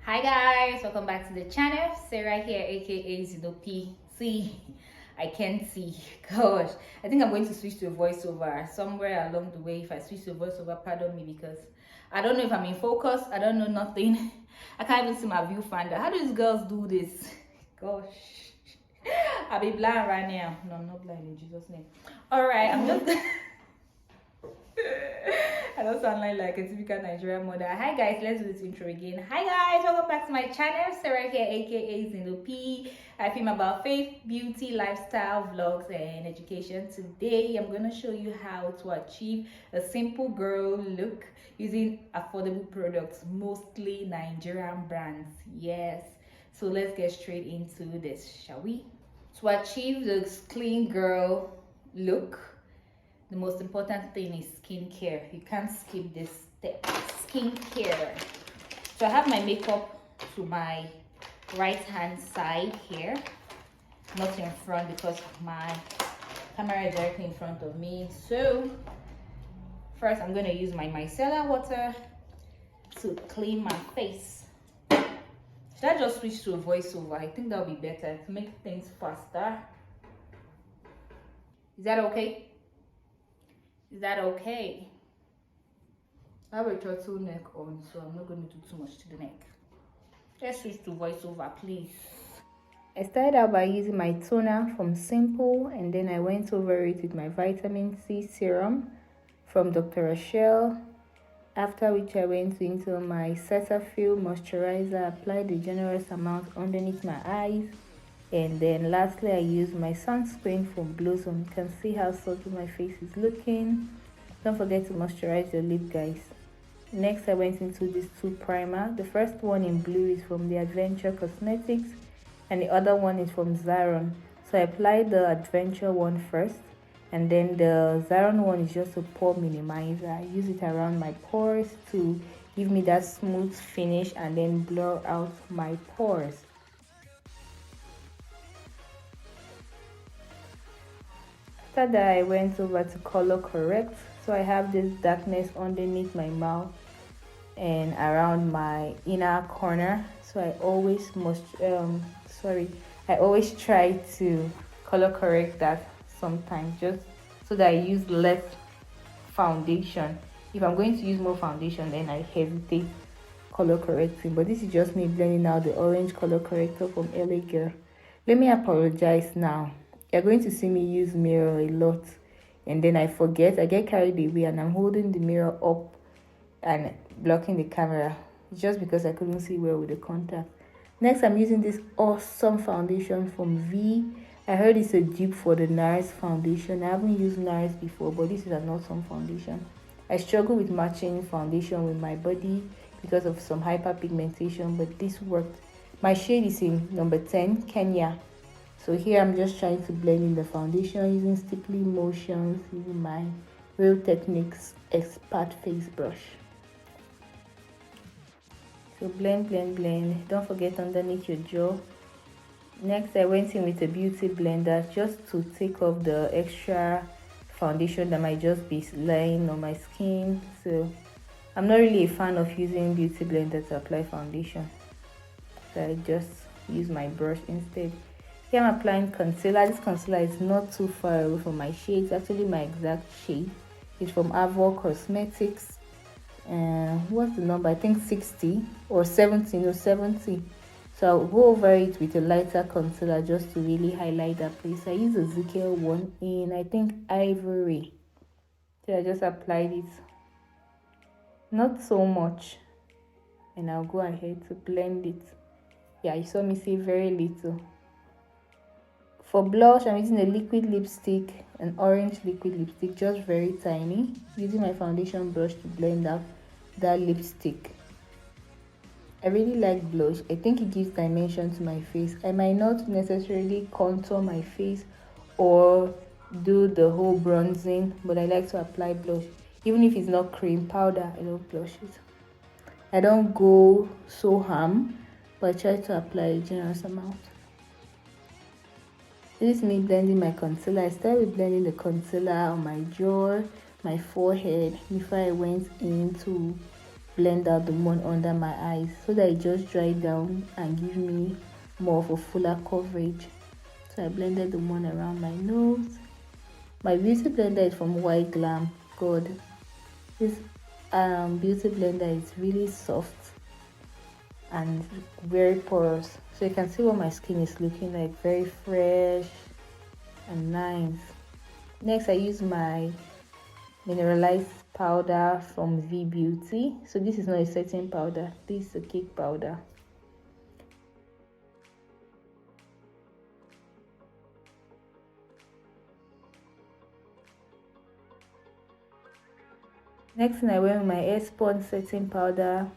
Hi guys, welcome back to the channel. Sarah here, aka zino-p. See, I can't see. Gosh, I think I'm going to switch to a voiceover somewhere along the way. If I switch to a voiceover, pardon me, because I don't know if I'm in focus. I don't know nothing. I can't even see my viewfinder. How do these girls do this? Gosh, I'll be blind right now. No, I'm not blind in Jesus' name. All right, I'm just. I don't sound like a typical Nigerian mother. Hi guys, let's do this intro again. Hi guys, welcome back to my channel. Sarah here, aka zino-p. I film about faith, beauty, lifestyle, vlogs, and education. Today, I'm gonna show you how to achieve a simple girl look using affordable products, mostly Nigerian brands. Yes. So let's get straight into this, shall we? To achieve the clean girl look, the most important thing is skincare. You can't skip this step. Skincare. So I have my makeup to my right hand side here, not in front because my camera is directly in front of me. So first I'm going to use my micellar water to clean my face. Should I just switch to a voiceover? I think that'll be better to make things faster. Is that okay? Is that okay? I have a turtleneck on, so I'm not going to do too much to the neck. Let's switch to voiceover, please. I started out by using my toner from Simple, and then I went over it with my vitamin C serum from Dr. Rochelle. After which I went into my Cetaphil moisturizer, applied a generous amount underneath my eyes. And then lastly, I used my sunscreen from Blossom. You can see how soft my face is looking. Don't forget to moisturize your lip, guys. Next, I went into these two primer. The first one in blue is from the Adventure Cosmetics, and the other one is from Zaron. So I applied the Adventure one first, and then the Zaron one is just a pore minimizer. I use it around my pores to give me that smooth finish and then blur out my pores. After that, I went over to color correct. So I have this darkness underneath my mouth and around my inner corner. So I always I always try to color correct that sometimes, just so that I use less foundation. If I'm going to use more foundation, then I hesitate color correcting. But this is just me blending out the orange color corrector from LA Girl. Let me apologize now. You're going to see me use mirror a lot, and then I forget, I get carried away, and I'm holding the mirror up and blocking the camera just because I couldn't see well with the contact. Next, I'm using this awesome foundation from V. I heard it's a dupe for the NARS foundation. I haven't used NARS before, but this is an awesome foundation. I struggle with matching foundation with my body because of some hyperpigmentation, but this worked. My shade is in number 10, Kenya. So here I'm just trying to blend in the foundation using stipply motions, using my Real Techniques Expert Face Brush. So blend, blend, blend. Don't forget underneath your jaw. Next, I went in with a beauty blender just to take off the extra foundation that might just be laying on my skin. So I'm not really a fan of using beauty blender to apply foundation, so I just use my brush instead. Here I'm applying concealer. This concealer is not too far away from my shade. It's actually my exact shade. It's from Avon Cosmetics. What's the number? I think 60 or 70. No, 70. So I'll go over it with a lighter concealer just to really highlight that place. I use a Ezekiel one in, I think, Ivory. So I just applied it. Not so much. And I'll go ahead to blend it. Yeah, you saw me say very little. For blush, I'm using a liquid lipstick, an orange liquid lipstick, just very tiny. Using my foundation brush to blend out that lipstick. I really like blush. I think it gives dimension to my face. I might not necessarily contour my face or do the whole bronzing, but I like to apply blush. Even if it's not cream powder, I love blushes. I don't go so ham, but I try to apply a generous amount. This is me blending my concealer. I started with blending the concealer on my jaw, my forehead, before I went into blend out the one under my eyes so that it just dry down and give me more of a fuller coverage. So I blended the one around my nose. My beauty blender is from White Glam. God, this beauty blender is really soft and very porous, so you can see what my skin is looking like, very fresh and nice. Next, I use my mineralized powder from V Beauty. So this is not a setting powder, this is a cake powder. Next thing, I went with my Airspun setting powder,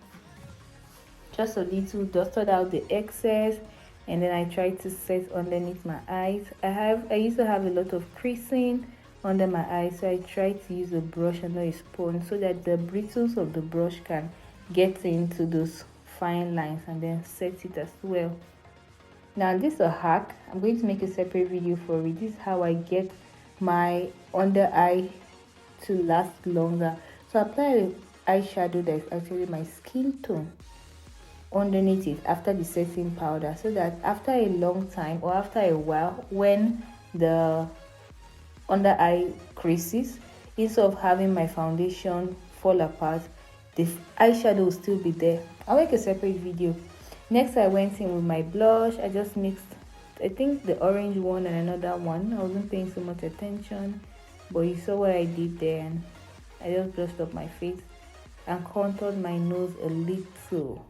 just a little, dusted out the excess, and then I tried to set underneath my eyes. I used to have a lot of creasing under my eyes, so I tried to use a brush and not a sponge so that the brittles of the brush can get into those fine lines and then set it as well. Now this is a hack. I'm going to make a separate video for it. This is how I get my under eye to last longer. So apply an eyeshadow that is actually my skin tone underneath it after the setting powder, so that after a long time or after a while, when the under eye creases, instead of having my foundation fall apart, the eyeshadow will still be there. I'll make a separate video. Next, I went in with my blush. I just mixed, I think, the orange one and another one. I wasn't paying so much attention, but you saw what I did there, and I just brushed up my face and contoured my nose a little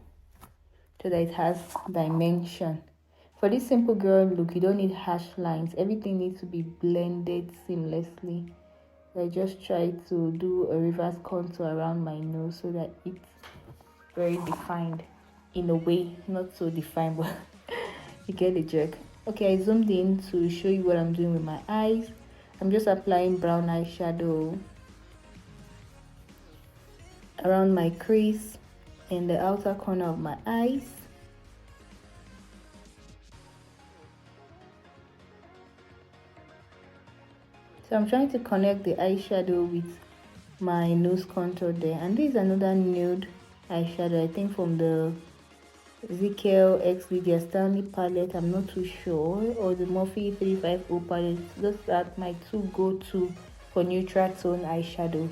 so that it has dimension. For this simple girl look, you don't need harsh lines. Everything needs to be blended seamlessly. So I just try to do a reverse contour around my nose so that it's very defined in a way, not so defined, but you get the jerk. Okay, I zoomed in to show you what I'm doing with my eyes. I'm just applying brown eyeshadow around my crease in the outer corner of my eyes. So I'm trying to connect the eyeshadow with my nose contour there. And this is another nude eyeshadow, I think from the ZKL X Lydia Stanley palette. I'm not too sure, or the Morphe 350 palette. Those are my two go-to for neutral tone eyeshadow.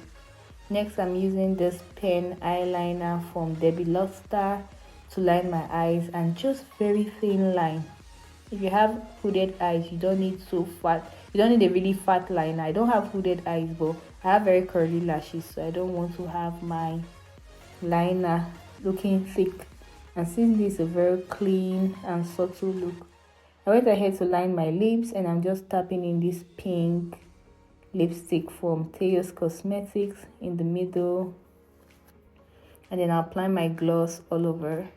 Next, I'm using this pen eyeliner from Debbie Lovestar to line my eyes, and just very thin line. If you have hooded eyes, you don't need so fat. You don't need a really fat liner. I don't have hooded eyes, but I have very curly lashes, so I don't want to have my liner looking thick. And since this is a very clean and subtle look, I went ahead to line my lips, and I'm just tapping in this pink lipstick from Teos Cosmetics in the middle, and then I'll apply my gloss all over.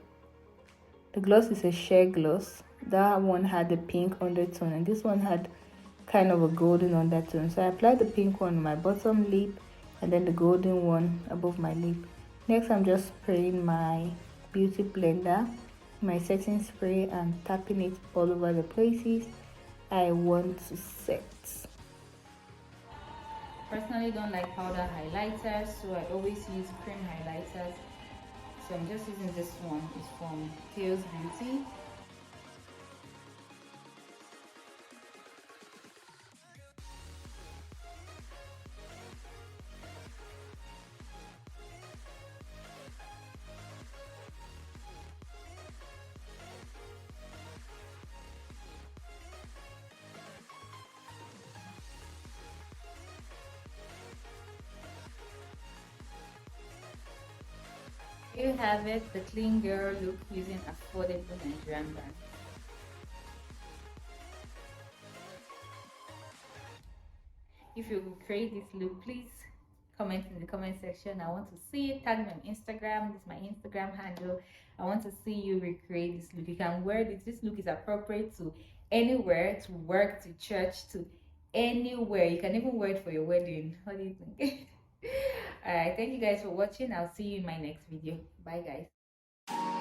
The gloss is a sheer gloss. That one had a pink undertone, and this one had kind of a golden undertone. So I applied the pink one on my bottom lip and then the golden one above my lip. Next, I'm just spraying my beauty blender, my setting spray, and tapping it all over the places I want to set. Personally, don't like powder highlighters, so I always use cream highlighters. So I'm just using this one. It's from Teos Beauty. Here you have it, the clean girl look using affordable Nigerian brand. If you create this look, please comment in the comment section. I want to see it. Tag me on Instagram. This is my Instagram handle. I want to see you recreate this look. You can wear this. This look is appropriate to anywhere, to work, to church, to anywhere. You can even wear it for your wedding. What do you think? Alright, thank you guys for watching. I'll see you in my next video. Bye guys.